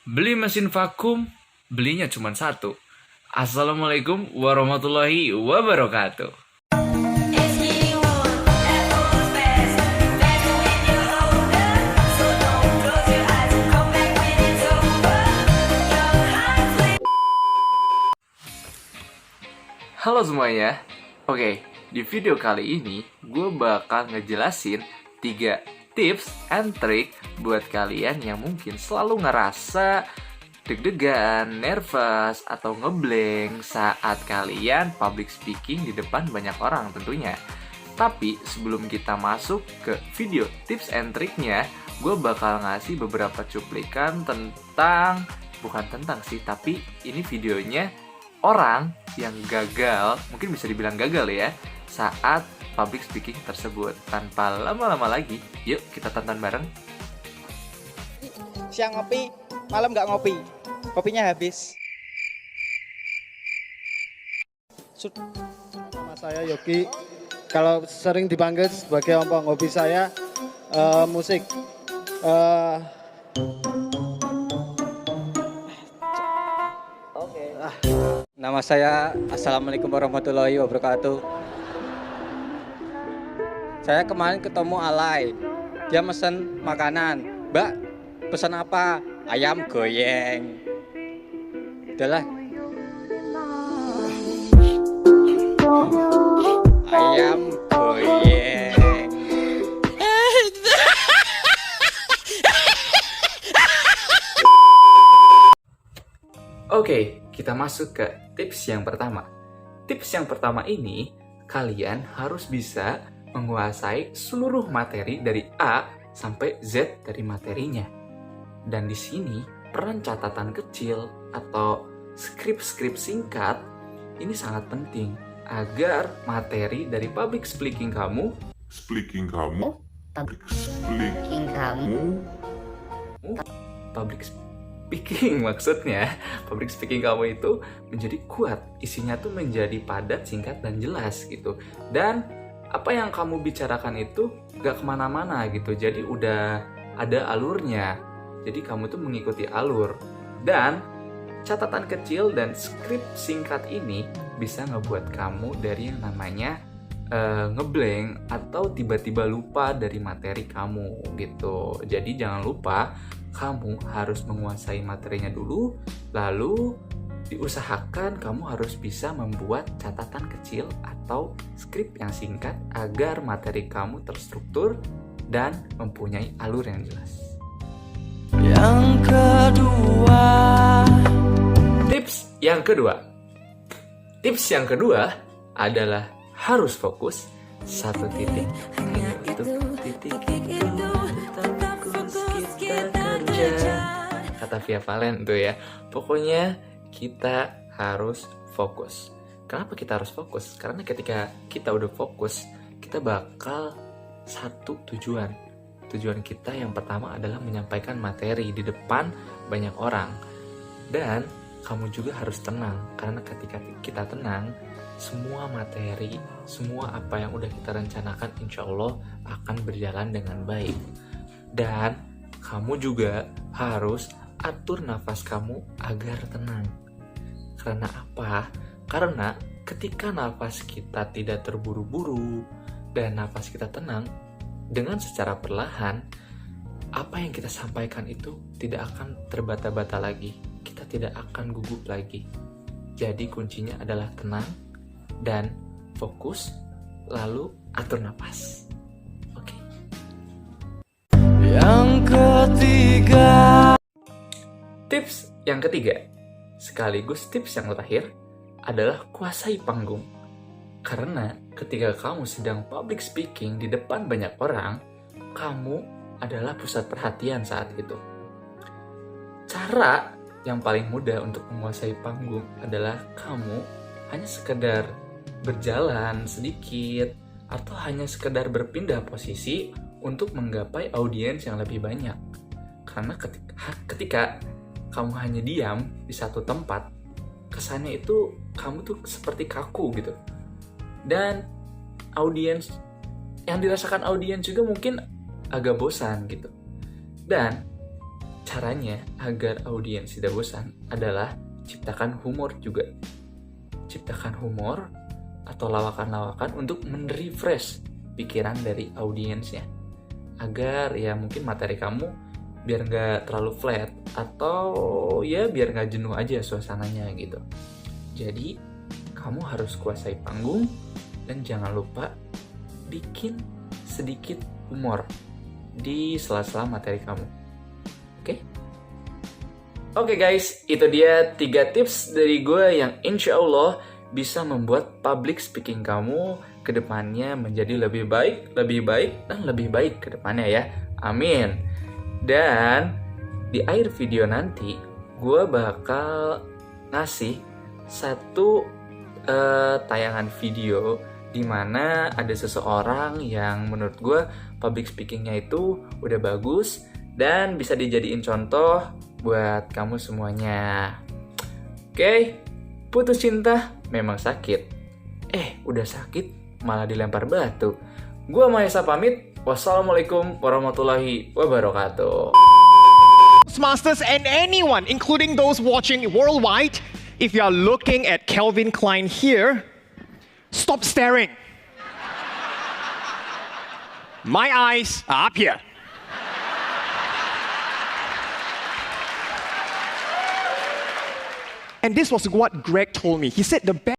Beli mesin vakum, belinya cuma satu. Assalamualaikum warahmatullahi wabarakatuh. Halo semuanya. Oke, di video kali ini gue bakal ngejelasin 3 tips and trick buat kalian yang mungkin selalu ngerasa deg-degan, nervous, atau ngeblank saat kalian public speaking di depan banyak orang tentunya. Tapi sebelum kita masuk ke video tips and tricknya, gue bakal ngasih beberapa cuplikan tentang, bukan tentang sih, tapi ini videonya orang yang gagal, mungkin bisa dibilang gagal ya, saat public speaking tersebut. Tanpa lama-lama lagi, yuk kita tonton bareng. Siang ngopi, malam nggak ngopi, kopinya habis. Nama saya Yogi. Kalau sering dipanggil sebagai ompong, hobi saya musik. Nama saya Assalamualaikum warahmatullahi wabarakatuh. Saya kemarin ketemu Alay, dia mesen makanan. Mbak, pesan apa? Ayam goyeng. Udahlah. Ayam goyeng. Oke, kita masuk ke tips yang pertama. Tips yang pertama ini, kalian harus bisa menguasai seluruh materi dari A sampai Z dari materinya. Dan di sini, peran catatan kecil atau skrip-skrip singkat ini sangat penting agar materi dari public speaking kamu public speaking maksudnya public speaking kamu itu menjadi kuat, isinya tuh menjadi padat, singkat, dan jelas gitu. Dan apa yang kamu bicarakan itu gak kemana-mana gitu, jadi udah ada alurnya, jadi kamu tuh mengikuti alur. Dan catatan kecil dan skrip singkat ini bisa ngebuat kamu dari yang namanya ngeblank atau tiba-tiba lupa dari materi kamu gitu. Jadi jangan lupa, kamu harus menguasai materinya dulu, lalu diusahakan kamu harus bisa membuat catatan kecil atau skrip yang singkat agar materi kamu terstruktur dan mempunyai alur yang jelas. Yang kedua, Tips yang kedua adalah harus fokus satu titik. Untuk titik itu tetap fokus kita kerja. Kata Via Valen tuh ya. Pokoknya kita harus fokus. Kenapa kita harus fokus? Karena ketika kita udah fokus, kita bakal satu tujuan. Tujuan kita yang pertama adalah menyampaikan materi di depan banyak orang. Dan kamu juga harus tenang, karena ketika kita tenang, semua materi, semua apa yang udah kita rencanakan insya Allah akan berjalan dengan baik. Dan kamu juga harus atur nafas kamu agar tenang. Karena apa? Karena ketika nafas kita tidak terburu-buru dan nafas kita tenang, dengan secara perlahan, apa yang kita sampaikan itu tidak akan terbata-bata lagi. Kita tidak akan gugup lagi. Jadi kuncinya adalah tenang dan fokus, lalu atur nafas. Oke. yang ketiga, Tips yang ketiga, sekaligus tips yang terakhir, adalah kuasai panggung. Karena ketika kamu sedang public speaking di depan banyak orang, kamu adalah pusat perhatian saat itu. Cara yang paling mudah untuk menguasai panggung adalah kamu hanya sekedar berjalan sedikit atau hanya sekedar berpindah posisi untuk menggapai audiens yang lebih banyak. Karena ketika kamu hanya diam di satu tempat, kesannya itu kamu tuh seperti kaku gitu. Dan audiens yang dirasakan audiens juga mungkin agak bosan gitu. Dan caranya agar audiens tidak bosan adalah ciptakan humor juga. Ciptakan humor atau lawakan-lawakan untuk men-refresh pikiran dari audiensnya. Agar ya mungkin materi kamu biar nggak terlalu flat atau ya biar nggak jenuh aja suasananya gitu. Jadi kamu harus kuasai panggung dan jangan lupa bikin sedikit humor di sela-sela materi kamu. Oke guys, itu dia 3 tips dari gue yang insya Allah bisa membuat public speaking kamu ke depannya menjadi lebih baik, dan lebih baik ke depannya ya. Amin. Dan di akhir video nanti, gue bakal ngasih satu tayangan video di mana ada seseorang yang menurut gue public speakingnya itu udah bagus dan bisa dijadiin contoh buat kamu semuanya. Oke, putus cinta memang sakit. Udah sakit malah dilempar batu. Gua Mahesa pamit. Wassalamualaikum warahmatullahi wabarakatuh. Masters and anyone, including those watching worldwide, if you are looking at Calvin Klein here, stop staring. My eyes are up here. And this was what Greg told me. He said the best